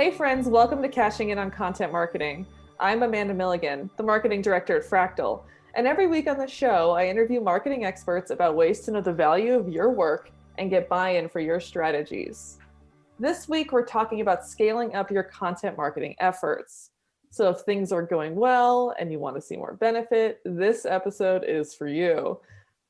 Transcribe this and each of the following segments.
Hey friends, welcome to Cashing In on Content Marketing. I'm Amanda Milligan, the marketing director at Fractal. And every week on the show, I interview marketing experts about ways to know the value of your work and get buy-in for your strategies. This week, we're talking about scaling up your content marketing efforts. So if things are going well and you want to see more benefit, this episode is for you.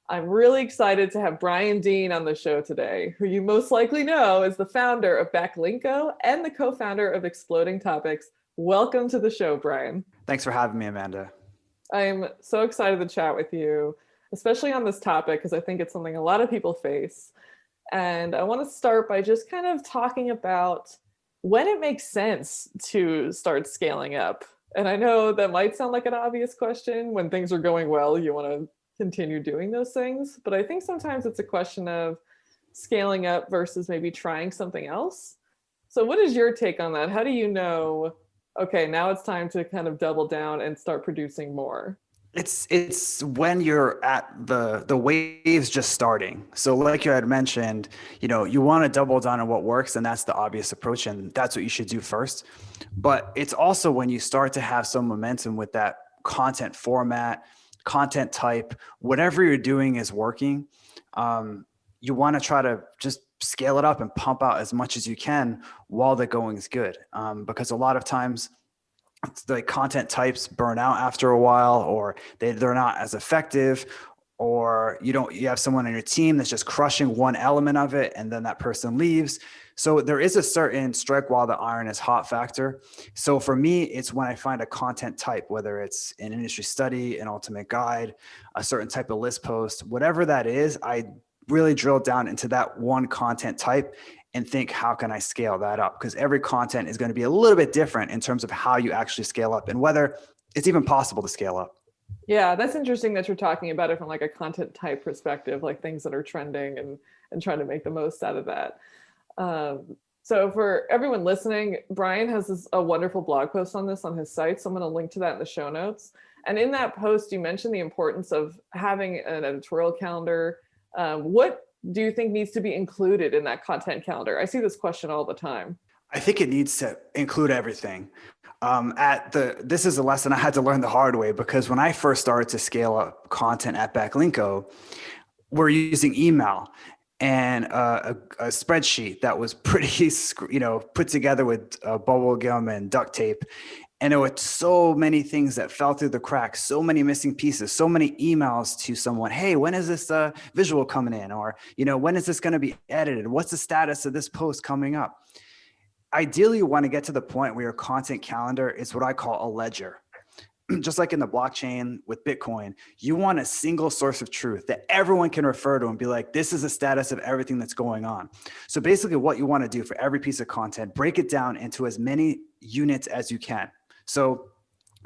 I'm really excited to have Brian Dean on the show today, who you most likely know is the founder of Backlinko and the co-founder of Exploding Topics. Welcome to the show, Brian. Thanks for having me, Amanda. I'm so excited to chat with you, especially on this topic, because I think it's something a lot of people face. And I want to start by just kind of talking about when it makes sense to start scaling up. And I know that might sound like an obvious question. When things are going well, you want to continue doing those things. But I think sometimes it's a question of scaling up versus maybe trying something else. So what is your take on that? How do you know, okay, now it's time to kind of double down and start producing more? It's when you're at the waves just starting. So like you had mentioned, you want to double down on what works, and that's the obvious approach, and that's what you should do first. But it's also when you start to have some momentum with that content format, content type, whatever you're doing is working. You want to try to just scale it up and pump out as much as you can while the going is good. Because a lot of times the content types burn out after a while, or they're not as effective, or you have someone on your team that's just crushing one element of it and then that person leaves. So there is a certain strike while the iron is hot factor. So for me, it's when I find a content type, whether it's an industry study, an ultimate guide, a certain type of list post, whatever that is, I really drill down into that one content type and think, how can I scale that up? Because every content is going to be a little bit different in terms of how you actually scale up and whether it's even possible to scale up. Yeah, that's interesting that you're talking about it from like a content type perspective, like things that are trending and trying to make the most out of that. So for everyone listening, Brian has a wonderful blog post on this on his site. So I'm going to link to that in the show notes. And in that post, you mentioned the importance of having an editorial calendar. What do you think needs to be included in that content calendar? I see this question all the time. I think it needs to include everything. This is a lesson I had to learn the hard way, because when I first started to scale up content at Backlinko, we're using email and a spreadsheet that was pretty, put together with bubble gum and duct tape. And there were so many things that fell through the cracks, so many missing pieces, so many emails to someone. Hey, when is this visual coming in? Or, when is this going to be edited? What's the status of this post coming up? Ideally, you want to get to the point where your content calendar is what I call a ledger. Just like in the blockchain with Bitcoin, you want a single source of truth that everyone can refer to and be like, this is the status of everything that's going on. So basically what you want to do for every piece of content, break it down into as many units as you can. So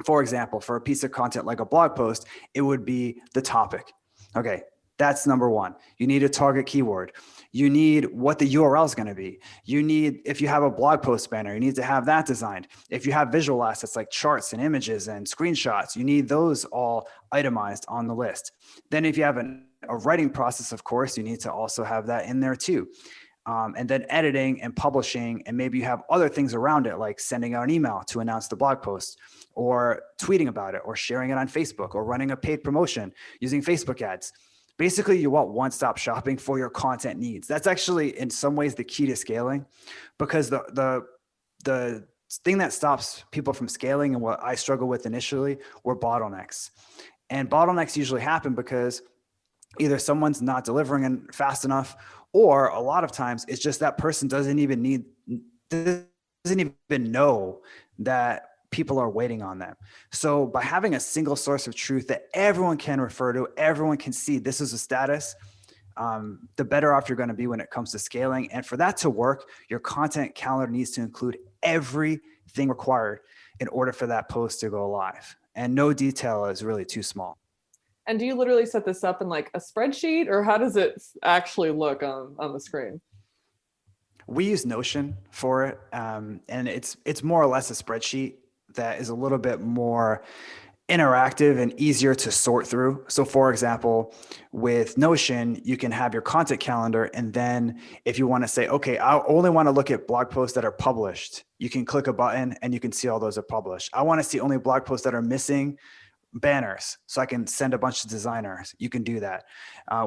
for example, for a piece of content like a blog post, it would be the topic. Okay, that's number one. You need a target keyword. You need what the URL is going to be. You need, if you have a blog post banner, you need to have that designed. If you have visual assets like charts and images and screenshots, you need those all itemized on the list. Then if you have a writing process, of course, you need to also have that in there too. And then editing and publishing, and maybe you have other things around it, like sending out an email to announce the blog post, or tweeting about it, or sharing it on Facebook, or running a paid promotion using Facebook ads. Basically, you want one-stop shopping for your content needs. That's actually, in some ways, the key to scaling, because the thing that stops people from scaling, and what I struggled with initially, were bottlenecks. And bottlenecks usually happen because either someone's not delivering fast enough, or a lot of times it's just that person doesn't even know that people are waiting on them. So by having a single source of truth that everyone can refer to, everyone can see this is a status, the better off you're going to be when it comes to scaling. And for that to work, your content calendar needs to include everything required in order for that post to go live. And no detail is really too small. And do you literally set this up in like a spreadsheet, or how does it actually look on the screen? We use Notion for it. And it's more or less a spreadsheet that is a little bit more interactive and easier to sort through. So for example, with Notion, you can have your content calendar. And then if you want to say, okay, I only want to look at blog posts that are published, you can click a button and you can see all those are published. I want to see only blog posts that are missing banners, so I can send a bunch of designers. You can do that.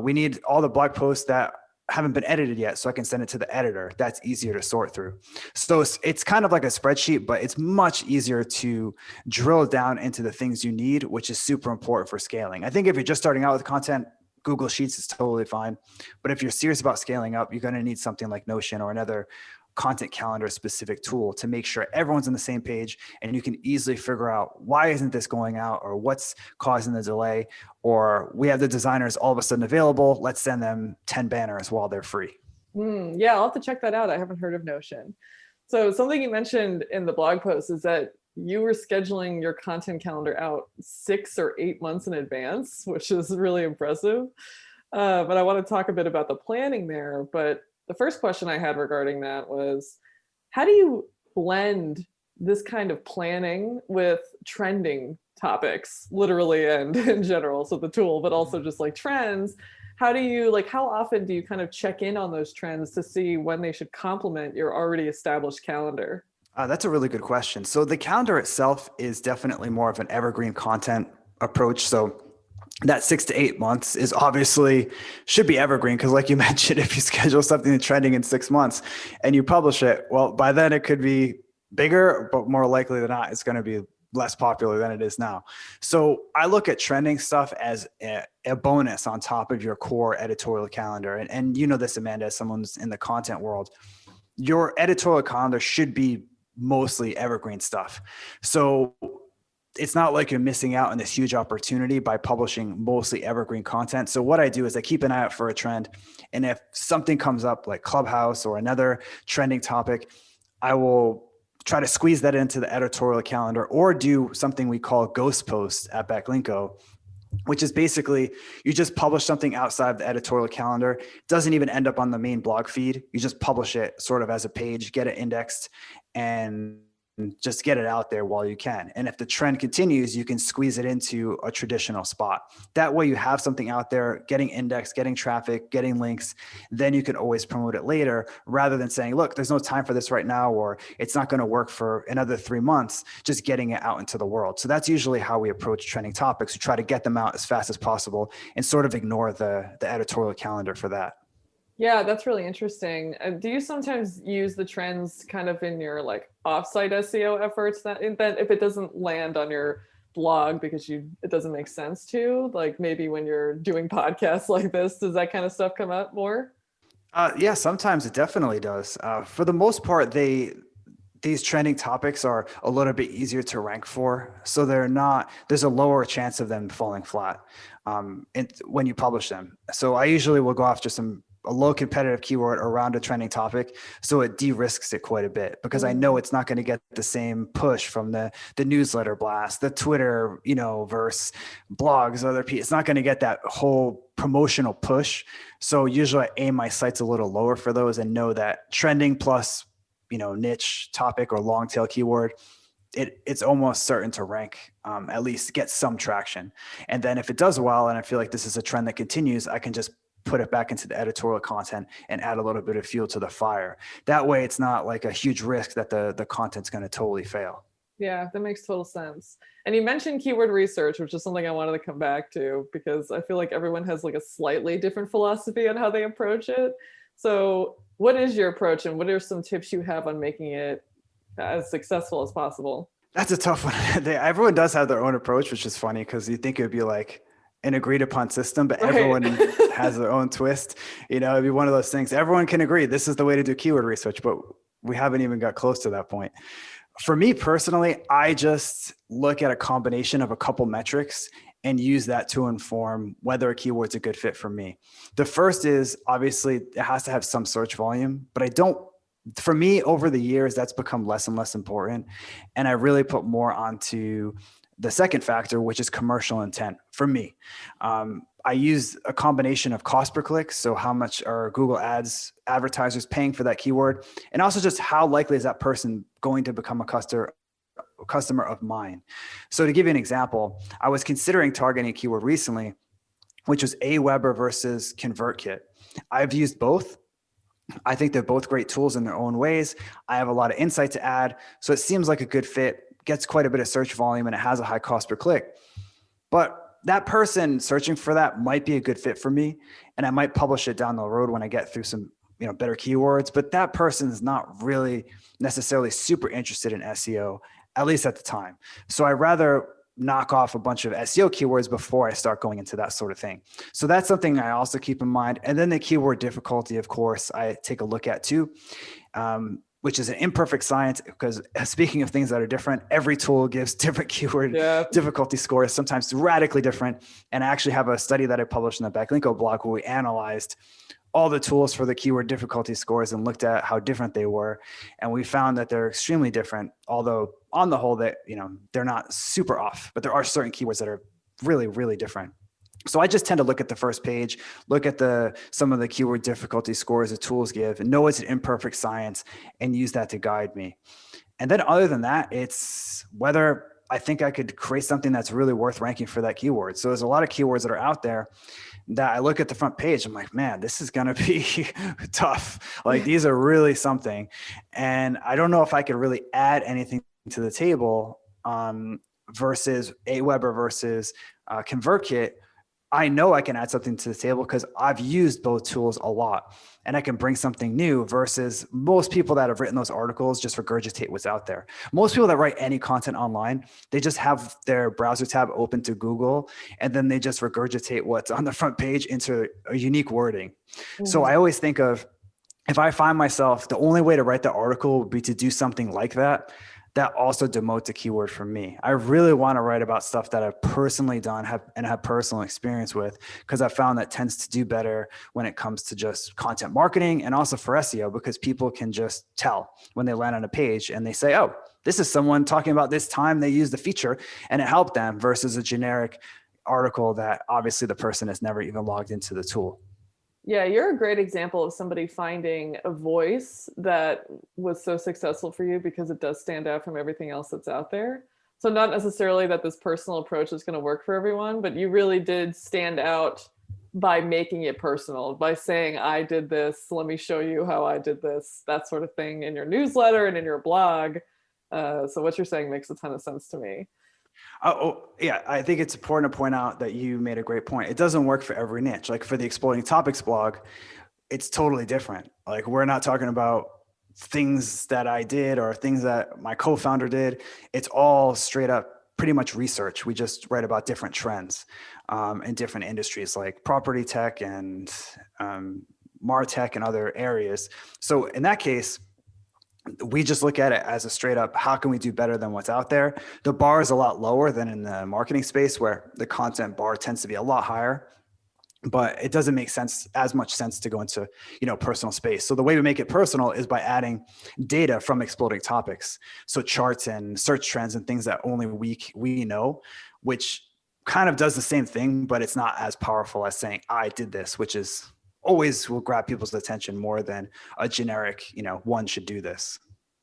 We need all the blog posts that haven't been edited yet, so I can send it to the editor. That's easier to sort through. So it's kind of like a spreadsheet, but it's much easier to drill down into the things you need, which is super important for scaling. I think if you're just starting out with content, Google Sheets is totally fine. But if you're serious about scaling up, you're going to need something like Notion or another content calendar specific tool to make sure everyone's on the same page and you can easily figure out why isn't this going out, or what's causing the delay, or we have the designers all of a sudden available, let's send them 10 banners while they're free. Yeah, I'll have to check that out. I haven't heard of Notion. So something you mentioned in the blog post is that you were scheduling your content calendar out 6 or 8 months in advance, which is really impressive. But I want to talk a bit about the planning there. But the first question I had regarding that was, how do you blend this kind of planning with trending topics, literally and in general, so the tool, but also just like trends? How do you, like, how often do you kind of check in on those trends to see when they should complement your already established calendar? That's a really good question. So the calendar itself is definitely more of an evergreen content approach. So that 6 to 8 months is obviously should be evergreen, because like you mentioned, if you schedule something trending in 6 months and you publish it, well, by then it could be bigger, but more likely than not, it's going to be less popular than it is now. So I look at trending stuff as a bonus on top of your core editorial calendar. And you know this, Amanda, as someone's in the content world, your editorial calendar should be mostly evergreen stuff. So it's not like you're missing out on this huge opportunity by publishing mostly evergreen content. So what I do is I keep an eye out for a trend. And if something comes up like Clubhouse or another trending topic, I will try to squeeze that into the editorial calendar, or do something we call ghost posts at Backlinko, which is basically you just publish something outside of the editorial calendar. It doesn't even end up on the main blog feed. You just publish it sort of as a page, get it indexed, and just get it out there while you can. And if the trend continues, you can squeeze it into a traditional spot. That way you have something out there getting indexed, getting traffic, getting links. Then you can always promote it later, rather than saying, look, there's no time for this right now, or it's not going to work for another 3 months, just getting it out into the world. So that's usually how we approach trending topics. We try to get them out as fast as possible and sort of ignore the editorial calendar for that. Yeah, that's really interesting. Do you sometimes use the trends kind of in your like offsite SEO efforts, that if it doesn't land on your blog because it doesn't make sense to, like maybe when you're doing podcasts like this, does that kind of stuff come up more? Yeah, sometimes it definitely does. For the most part, these trending topics are a little bit easier to rank for. So there's a lower chance of them falling flat when you publish them. So I usually will go after a low competitive keyword around a trending topic. So it de-risks it quite a bit, because I know it's not going to get the same push from the newsletter blast, the Twitter, versus blogs, other people. It's not going to get that whole promotional push. So usually I aim my sites a little lower for those and know that trending plus, niche topic or long tail keyword, it's almost certain to rank, at least get some traction. And then if it does well, and I feel like this is a trend that continues, I can just put it back into the editorial content and add a little bit of fuel to the fire. That way it's not like a huge risk that the content's going to totally fail. Yeah, that makes total sense. And you mentioned keyword research, which is something I wanted to come back to, because I feel like everyone has like a slightly different philosophy on how they approach it. So what is your approach, and what are some tips you have on making it as successful as possible? That's a tough one. Everyone does have their own approach, which is funny because you think it would be like an agreed upon system, but everyone has their own twist. It'd be one of those things. Everyone can agree this is the way to do keyword research, but we haven't even got close to that point. For me personally, I just look at a combination of a couple metrics and use that to inform whether a keyword's a good fit for me. The first is obviously it has to have some search volume, but for me over the years, that's become less and less important. And I really put more onto the second factor, which is commercial intent for me. I use a combination of cost per click. So how much are Google Ads advertisers paying for that keyword? And also just how likely is that person going to become a customer customer of mine. So to give you an example, I was considering targeting a keyword recently, which was Aweber versus ConvertKit. I've used both. I think they're both great tools in their own ways. I have a lot of insight to add. So it seems like a good fit, gets quite a bit of search volume, and it has a high cost per click. But that person searching for that might be a good fit for me. And I might publish it down the road when I get through some better keywords. But that person is not really necessarily super interested in SEO, at least at the time. So I rather knock off a bunch of SEO keywords before I start going into that sort of thing. So that's something I also keep in mind. And then the keyword difficulty, of course, I take a look at too, which is an imperfect science, because speaking of things that are different, every tool gives different keyword difficulty scores, sometimes radically different. And I actually have a study that I published in the Backlinko blog where we analyzed all the tools for the keyword difficulty scores and looked at how different they were. And we found that they're extremely different, although on the whole that, they're not super off, but there are certain keywords that are really, really different. So I just tend to look at the first page, look at some of the keyword difficulty scores the tools give, and know it's an imperfect science and use that to guide me. And then other than that, it's whether I think I could create something that's really worth ranking for that keyword. So there's a lot of keywords that are out there that I look at the front page, I'm like, man, this is going to be tough. Like these are really something. And I don't know if I could really add anything to the table versus Aweber versus ConvertKit. I know I can add something to the table because I've used both tools a lot and I can bring something new versus most people that have written those articles just regurgitate what's out there. Most people that write any content online, they just have their browser tab open to Google and then they just regurgitate what's on the front page into a unique wording. Mm-hmm. So I always think of, if I find myself, the only way to write the article would be to do something like that also demotes a keyword for me. I really want to write about stuff that I've personally done and have personal experience with, because I found that tends to do better when it comes to just content marketing and also for SEO, because people can just tell when they land on a page and they say, oh, this is someone talking about this time they used the feature and it helped them, versus a generic article that obviously the person has never even logged into the tool. Yeah, you're a great example of somebody finding a voice that was so successful for you because it does stand out from everything else that's out there. So not necessarily that this personal approach is going to work for everyone, but you really did stand out by making it personal, by saying, I did this, let me show you how I did this, that sort of thing in your newsletter and in your blog. So what you're saying makes a ton of sense to me. Yeah, I think it's important to point out that you made a great point. It doesn't work for every niche. Like for the Exploding Topics blog, it's totally different. Like we're not talking about things that I did or things that my co-founder did. It's all straight up pretty much research. We just write about different trends in different industries like property tech and MarTech and other areas. So in that case, we just look at it as a straight up, how can we do better than what's out there? The bar is a lot lower than in the marketing space, where the content bar tends to be a lot higher, but it doesn't make as much sense to go into, personal space. So the way we make it personal is by adding data from Exploding Topics. So charts and search trends and things that only we know, which kind of does the same thing, but it's not as powerful as saying, I did this, which is always will grab people's attention more than a generic, one should do this.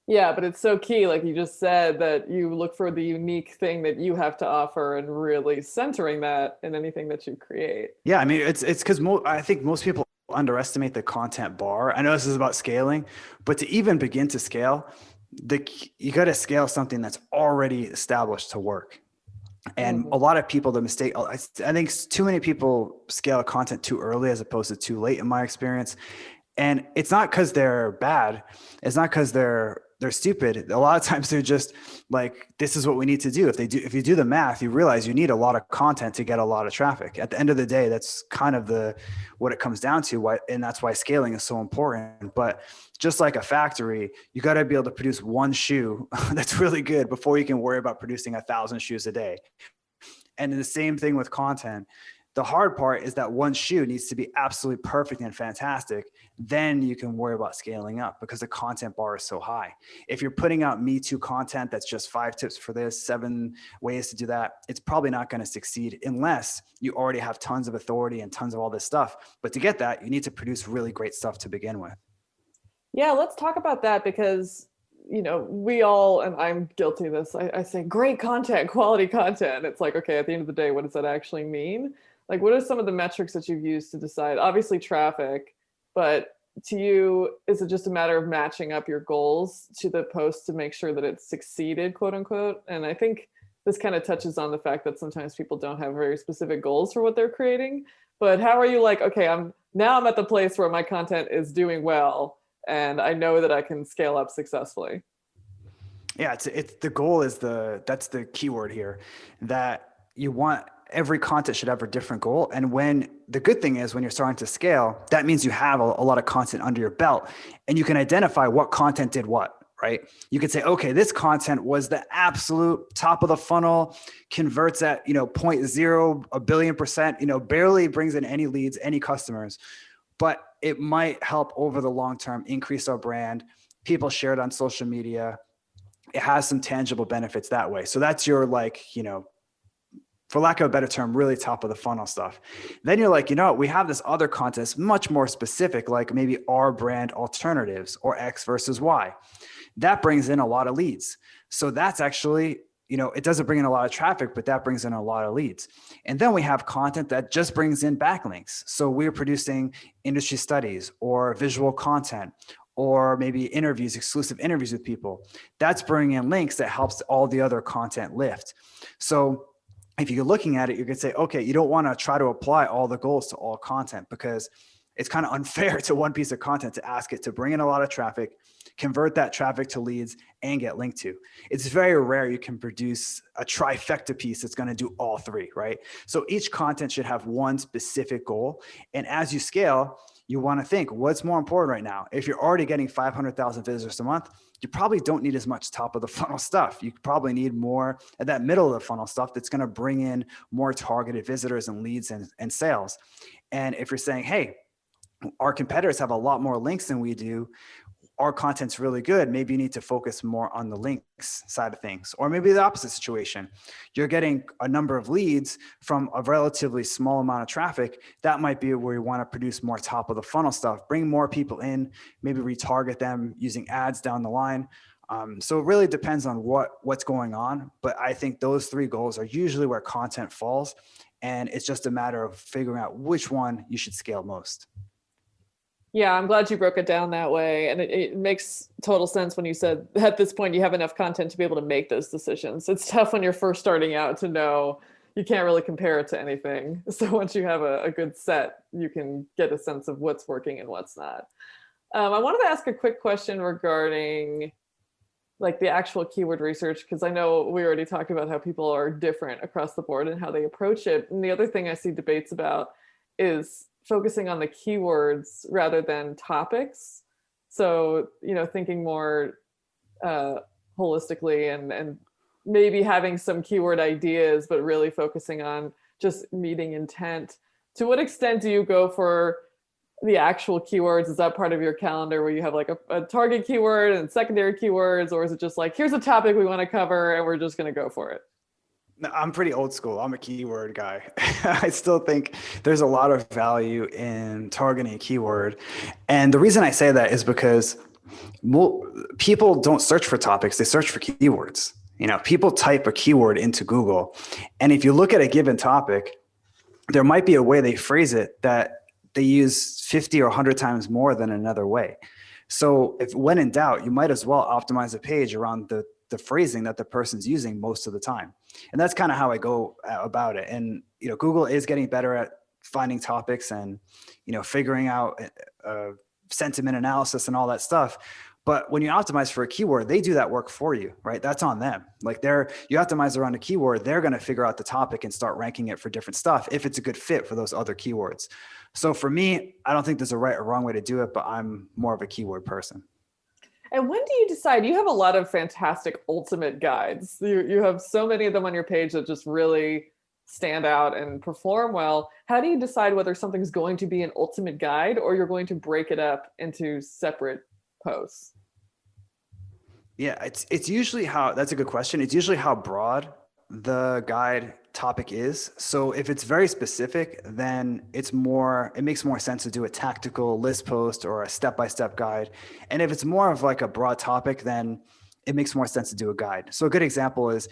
Yeah, but it's so key, like you just said, that you look for the unique thing that you have to offer and really centering that in anything that you create. Yeah, I mean, it's because I think most people underestimate the content bar. I know this is about scaling, but to even begin to scale, you got to scale something that's already established to work. And a lot of people, the mistake, I think too many people scale content too early as opposed to too late in my experience. And it's not because they're bad. It's not because they're stupid. A lot of times they're just like, this is what we need to do. If you do the math, you realize you need a lot of content to get a lot of traffic. At the end of the day, that's kind of what it comes down to. And that's why scaling is so important. But just like a factory, you got to be able to produce one shoe that's really good before you can worry about producing 1,000 shoes a day. And the same thing with content. The hard part is that one shoe needs to be absolutely perfect and fantastic. Then you can worry about scaling up because the content bar is so high. If you're putting out Me Too content that's just 5 tips for this, 7 ways to do that, it's probably not going to succeed unless you already have tons of authority and tons of all this stuff. But to get that, you need to produce really great stuff to begin with. Yeah, let's talk about that, because we all, and I'm guilty of this, I say great content, quality content. It's like, okay, at the end of the day, what does that actually mean? Like, what are some of the metrics that you've used to decide? Obviously, traffic, but to you, is it just a matter of matching up your goals to the post to make sure that it succeeded, quote unquote? And I think this kind of touches on the fact that sometimes people don't have very specific goals for what they're creating. But how are you like, okay, I'm at the place where my content is doing well and I know that I can scale up successfully? Yeah, it's the goal is that's the keyword here, that you want every content should have a different goal. And when the good thing is when you're starting to scale, that means you have a lot of content under your belt and you can identify what content did what, right? You could say, okay, this content was the absolute top of the funnel, converts at, zero point 0 a billion percent, barely brings in any leads, any customers, but it might help over the long term, increase our brand. People share it on social media. It has some tangible benefits that way. So that's your for lack of a better term, really top of the funnel stuff. Then you're like, we have this other content that's much more specific, like maybe our brand alternatives or X versus Y. That brings in a lot of leads. So that's actually, it doesn't bring in a lot of traffic, but that brings in a lot of leads. And then we have content that just brings in backlinks. So we're producing industry studies or visual content or maybe interviews, exclusive interviews with people. That's bringing in links that helps all the other content lift. So if you're looking at it, you could say, okay, you don't want to try to apply all the goals to all content because it's kind of unfair to one piece of content to ask it to bring in a lot of traffic, convert that traffic to leads, and get linked to. It's very rare you can produce a trifecta piece that's going to do all three, right? So each content should have one specific goal. And as you scale, you want to think, what's more important right now? If you're already getting 500,000 visitors a month, you probably don't need as much top of the funnel stuff. You probably need more at that middle of the funnel stuff that's going to bring in more targeted visitors and leads and sales. And if you're saying, hey, our competitors have a lot more links than we do, our content's really good, maybe you need to focus more on the links side of things. Or maybe the opposite situation. You're getting a number of leads from a relatively small amount of traffic. That might be where you want to produce more top of the funnel stuff, bring more people in, maybe retarget them using ads down the line. So it really depends on what's going on. But I think those three goals are usually where content falls. And it's just a matter of figuring out which one you should scale most. Yeah, I'm glad you broke it down that way. And it makes total sense when you said at this point you have enough content to be able to make those decisions. It's tough when you're first starting out to know you can't really compare it to anything. So once you have a good set, you can get a sense of what's working and what's not. I wanted to ask a quick question regarding like the actual keyword research, because I know we already talked about how people are different across the board and how they approach it. And the other thing I see debates about is focusing on the keywords rather than topics. So, thinking more holistically and maybe having some keyword ideas, but really focusing on just meeting intent. To what extent do you go for the actual keywords? Is that part of your calendar where you have like a target keyword and secondary keywords, or is it just like, here's a topic we want to cover and we're just going to go for it? No, I'm pretty old school. I'm a keyword guy. I still think there's a lot of value in targeting a keyword. And the reason I say that is because people don't search for topics, they search for keywords. People type a keyword into Google. And if you look at a given topic, there might be a way they phrase it that they use 50 or 100 times more than another way. So when in doubt, you might as well optimize a page around the phrasing that the person's using most of the time. And that's kind of how I go about it. And, Google is getting better at finding topics and, figuring out sentiment analysis and all that stuff. But when you optimize for a keyword, they do that work for you, right? That's on them. Like you optimize around a keyword, they're going to figure out the topic and start ranking it for different stuff if it's a good fit for those other keywords. So for me, I don't think there's a right or wrong way to do it, but I'm more of a keyword person. And when do you decide? You have a lot of fantastic ultimate guides. You have so many of them on your page that just really stand out and perform well. How do you decide whether something's going to be an ultimate guide or you're going to break it up into separate posts? Yeah, it's usually that's a good question. It's usually how broad the guide topic is. So if it's very specific, then it makes more sense to do a tactical list post or a step-by-step guide. And if it's more of like a broad topic, then it makes more sense to do a guide. So a good example is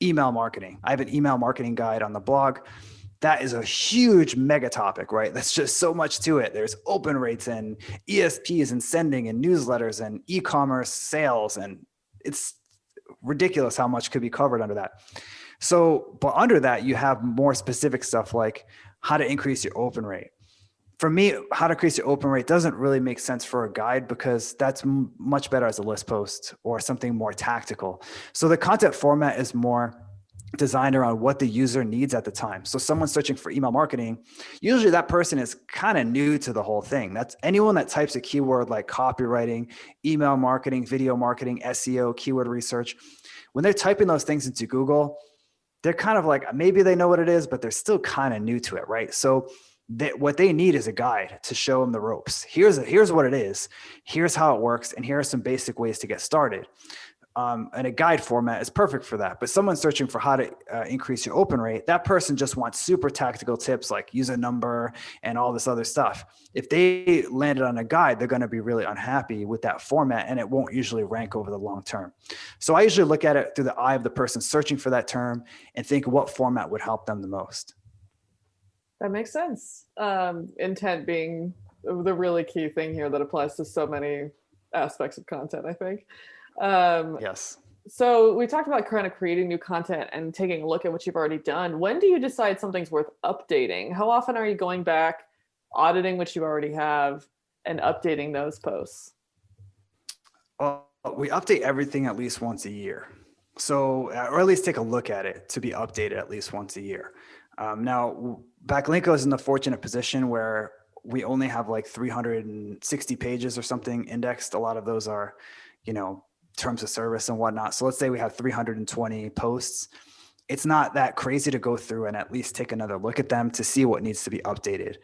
email marketing. I have an email marketing guide on the blog. That is a huge mega topic, right? That's just so much to it. There's open rates and ESPs and sending and newsletters and e-commerce sales. And it's ridiculous how much could be covered under that. So, but under that, you have more specific stuff like how to increase your open rate. For me, how to increase your open rate doesn't really make sense for a guide because that's much better as a list post or something more tactical. So the content format is more designed around what the user needs at the time. So someone searching for email marketing, usually that person is kind of new to the whole thing. That's anyone that types a keyword like copywriting, email marketing, video marketing, SEO, keyword research. When they're typing those things into Google, they're kind of like, maybe they know what it is, but they're still kind of new to it, right? So what they need is a guide to show them the ropes. Here's what it is. Here's how it works. And here are some basic ways to get started. And a guide format is perfect for that. But someone searching for how to increase your open rate, that person just wants super tactical tips like use a number and all this other stuff. If they landed on a guide, they're going to be really unhappy with that format and it won't usually rank over the long term. So I usually look at it through the eye of the person searching for that term and think what format would help them the most. That makes sense. Intent being the really key thing here that applies to so many aspects of content, I think. Yes. So we talked about kind of creating new content and taking a look at what you've already done. When do you decide something's worth updating? How often are you going back, auditing what you already have, and updating those posts? We update everything at least once a year. So, or at least take a look at it to be updated at least once a year. Now, Backlinko is in the fortunate position where we only have like 360 pages or something indexed. A lot of those are, terms of service and whatnot. So let's say we have 320 posts. It's not that crazy to go through and at least take another look at them to see what needs to be updated.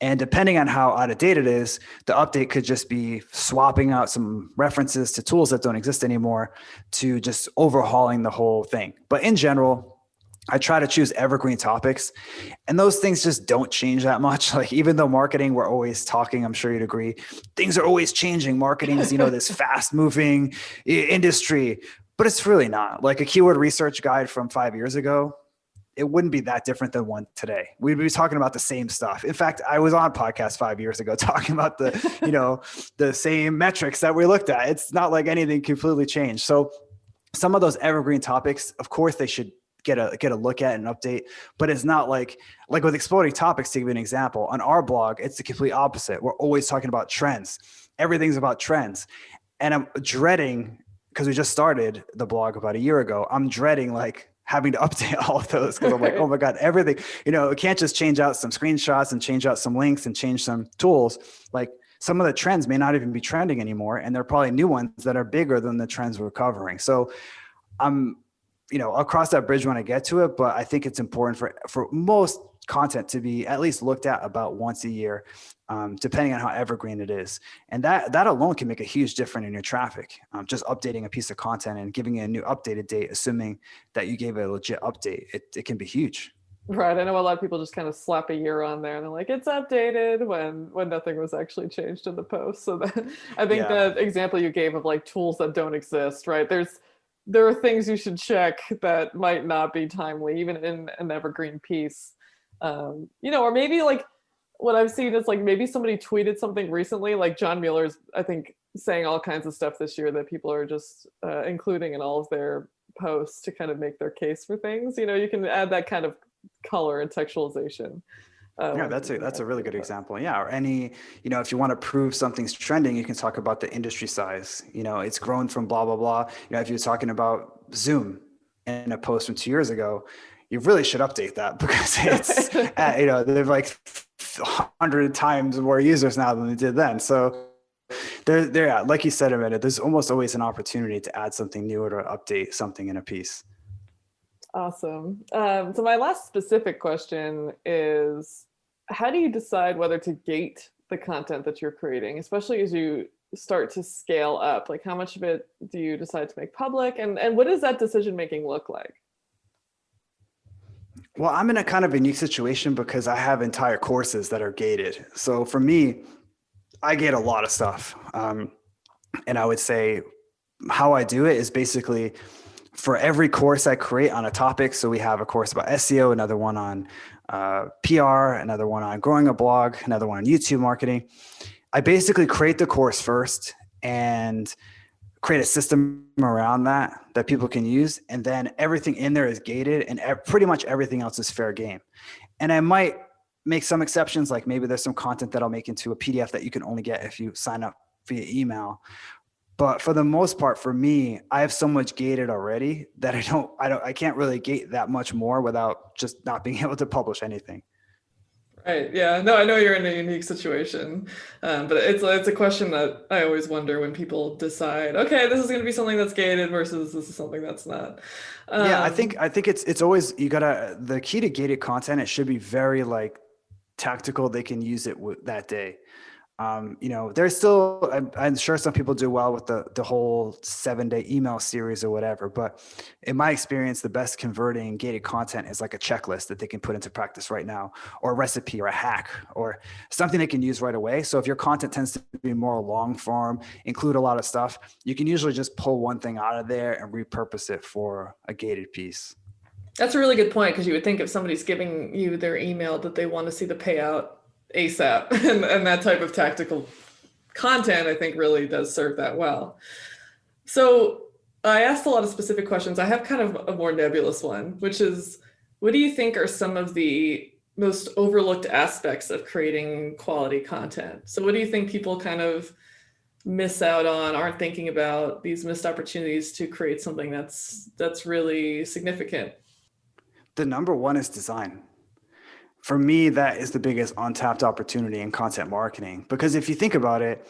And depending on how out of date it is, the update could just be swapping out some references to tools that don't exist anymore to just overhauling the whole thing. But in general, I try to choose evergreen topics and those things just don't change that much. Like even though marketing, we're always talking, I'm sure you'd agree, things are always changing. Marketing is, this fast moving industry, but it's really not. Like a keyword research guide from 5 years ago, it wouldn't be that different than one today. We'd be talking about the same stuff. In fact, I was on a podcast 5 years ago talking about the same metrics that we looked at. It's not like anything completely changed. So some of those evergreen topics, of course they should get a look at and update, but it's not like with exploding topics, to give you an example, on our blog, it's the complete opposite. We're always talking about trends. Everything's about trends. And I'm dreading, because we just started the blog about a year ago, I'm dreading like having to update all of those because I'm like, oh my God, everything, it can't just change out some screenshots and change out some links and change some tools. Like some of the trends may not even be trending anymore. And there are probably new ones that are bigger than the trends we're covering. So I'll cross that bridge when I get to it, but I think it's important for most content to be at least looked at about once a year, depending on how evergreen it is. And that alone can make a huge difference in your traffic. Just updating a piece of content and giving it a new updated date, assuming that you gave it a legit update, it can be huge. Right. I know a lot of people just kind of slap a year on there and they're like, it's updated when nothing was actually changed in the post. So I think the example you gave of like tools that don't exist, right? There are things you should check that might not be timely, even in an evergreen piece. Or maybe like what I've seen is like maybe somebody tweeted something recently, like John Mueller's, I think, saying all kinds of stuff this year that people are just including in all of their posts to kind of make their case for things. You can add that kind of color and textualization. That's a really good example. Yeah. Or any, if you want to prove something's trending, you can talk about the industry size. It's grown from blah, blah, blah. If you're talking about Zoom in a post from 2 years ago, you really should update that because it's, they're like 100 times more users now than they did then. So there, like you said a minute, there's almost always an opportunity to add something new or to update something in a piece. Awesome. So my last specific question is, how do you decide whether to gate the content that you're creating, especially as you start to scale up? Like how much of it do you decide to make public and what does that decision making look like? Well, I'm in a kind of unique situation because I have entire courses that are gated. So for me, I gate a lot of stuff. And I would say how I do it is basically for every course I create on a topic. So we have a course about SEO, another one on PR, another one on growing a blog, another one on YouTube marketing. I basically create the course first and create a system around that people can use. And then everything in there is gated and pretty much everything else is fair game. And I might make some exceptions, like maybe there's some content that I'll make into a PDF that you can only get if you sign up via email. But for the most part, for me, I have so much gated already that I can't really gate that much more without just not being able to publish anything. Right. Yeah. No, I know you're in a unique situation, but it's a question that I always wonder when people decide, okay, this is going to be something that's gated versus this is something that's not. Yeah, I Um, think I think it's always you gotta the key to gated content. It should be very like tactical. They can use it that day. There's still, I'm sure some people do well with the whole 7-day email series or whatever, but in my experience, the best converting gated content is like a checklist that they can put into practice right now, or a recipe or a hack or something they can use right away. So if your content tends to be more long form, include a lot of stuff, you can usually just pull one thing out of there and repurpose it for a gated piece. that's a really good point because you would think if somebody's giving you their email that they want to see the payout ASAP, and that type of tactical content, I think, really does serve that well. So I asked a lot of specific questions. I have kind of a more nebulous one, which is, what do you think are some of the most overlooked aspects of creating quality content? So what do you think people kind of miss out on, aren't thinking about these missed opportunities to create something that's really significant? The number one is design. For me, that is the biggest untapped opportunity in content marketing. Because if you think about it,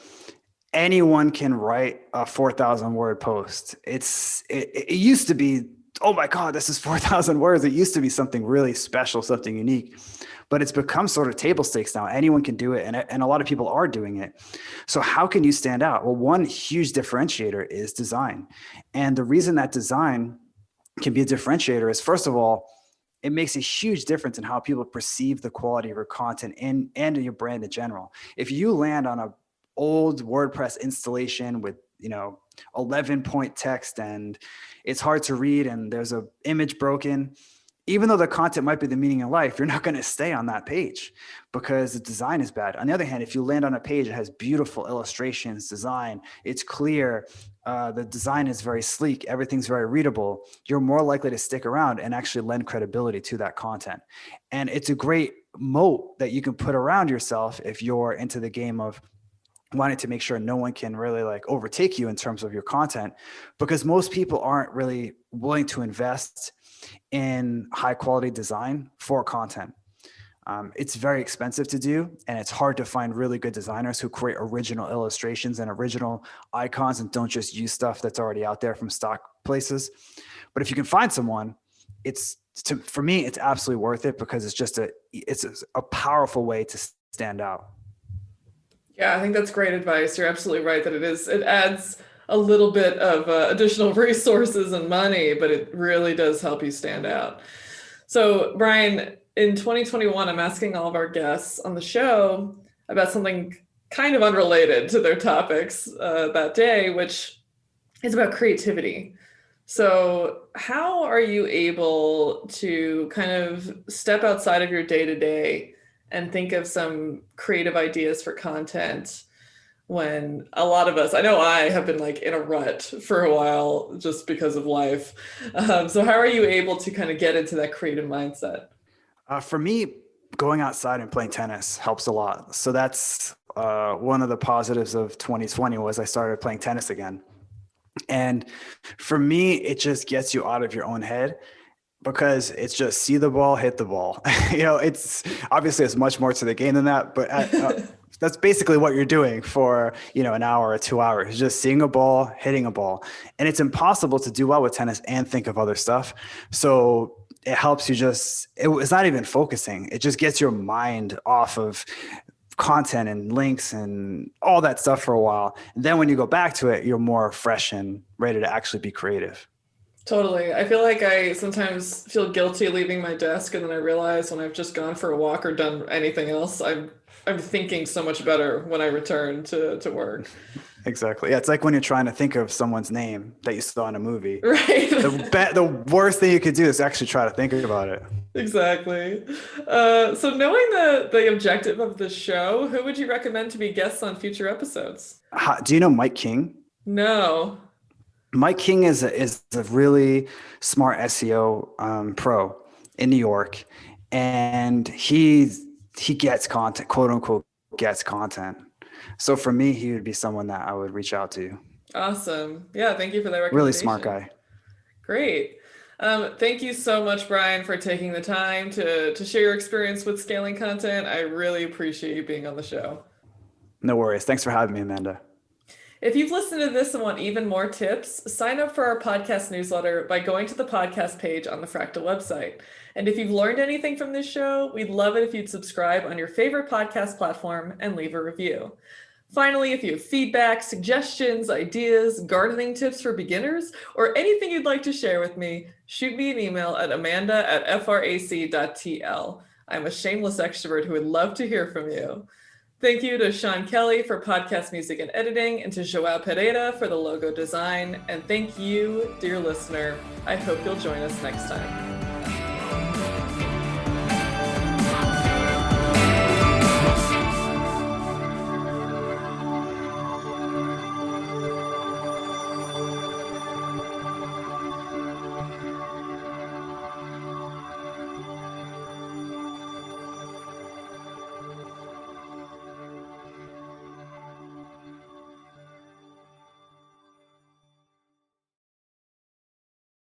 anyone can write a 4,000 word post. It used to be, oh my God, this is 4,000 words. It used to be something really special, something unique, but it's become sort of table stakes now. Anyone can do it. And a lot of people are doing it. So how can you stand out? Well, one huge differentiator is design. And the reason that design can be a differentiator is, first of all, it makes a huge difference in how people perceive the quality of your content and your brand in general. If you land on a old WordPress installation with 11-point text and it's hard to read and there's a image broken, even though the content might be the meaning of life, you're not going to stay on that page because the design is bad. On the other hand, if you land on a page that has beautiful illustrations, design, it's clear, the design is very sleek, everything's very readable, you're more likely to stick around and actually lend credibility to that content. And it's a great moat that you can put around yourself if you're into the game of wanting to make sure no one can really like overtake you in terms of your content, because most people aren't really willing to invest in high quality design for content. It's very expensive to do, and it's hard to find really good designers who create original illustrations and original icons and don't just use stuff that's already out there from stock places. But if you can find someone, for me, it's absolutely worth it because it's a powerful way to stand out. Yeah, I think that's great advice. You're absolutely right that it adds a little bit of additional resources and money, but it really does help you stand out. So, Brian, in 2021, I'm asking all of our guests on the show about something kind of unrelated to their topics that day, which is about creativity. So, how are you able to kind of step outside of your day to day and think of some creative ideas for content when a lot of us, I know I have been like in a rut for a while just because of life. So, how are you able to kind of get into that creative mindset? For me, going outside and playing tennis helps a lot. So that's one of the positives of 2020 was I started playing tennis again. And for me, it just gets you out of your own head because it's just see the ball, hit the ball. It's obviously it's much more to the game than that, but that's basically what you're doing for, an hour or 2 hours, just seeing a ball, hitting a ball. And it's impossible to do well with tennis and think of other stuff. So it helps you it's not even focusing. It just gets your mind off of content and links and all that stuff for a while. And then when you go back to it, you're more fresh and ready to actually be creative. Totally. I feel like I sometimes feel guilty leaving my desk, and then I realize when I've just gone for a walk or done anything else, I'm thinking so much better when I return to work. Exactly. Yeah, it's like when you're trying to think of someone's name that you saw in a movie. Right. The worst thing you could do is actually try to think about it. Exactly. So knowing the objective of the show, who would you recommend to be guests on future episodes? Do you know Mike King? No. Mike King is a really smart SEO pro in New York, and he gets content, quote unquote, gets content. So for me, he would be someone that I would reach out to. Awesome. Yeah, thank you for that Really recommendation. smart guy. Great. Thank you so much, Brian, for taking the time to share your experience with scaling content. I really appreciate you being on the show. No worries. Thanks for having me, Amanda. If you've listened to this and want even more tips, sign up for our podcast newsletter by going to the podcast page on the Fractal website. And if you've learned anything from this show, we'd love it if you'd subscribe on your favorite podcast platform and leave a review. Finally, if you have feedback, suggestions, ideas, gardening tips for beginners, or anything you'd like to share with me, shoot me an email at amanda@frac.tl. I'm a shameless extrovert who would love to hear from you. Thank you to Sean Kelly for podcast music and editing, and to Joao Pereira for the logo design. And thank you, dear listener. I hope you'll join us next time.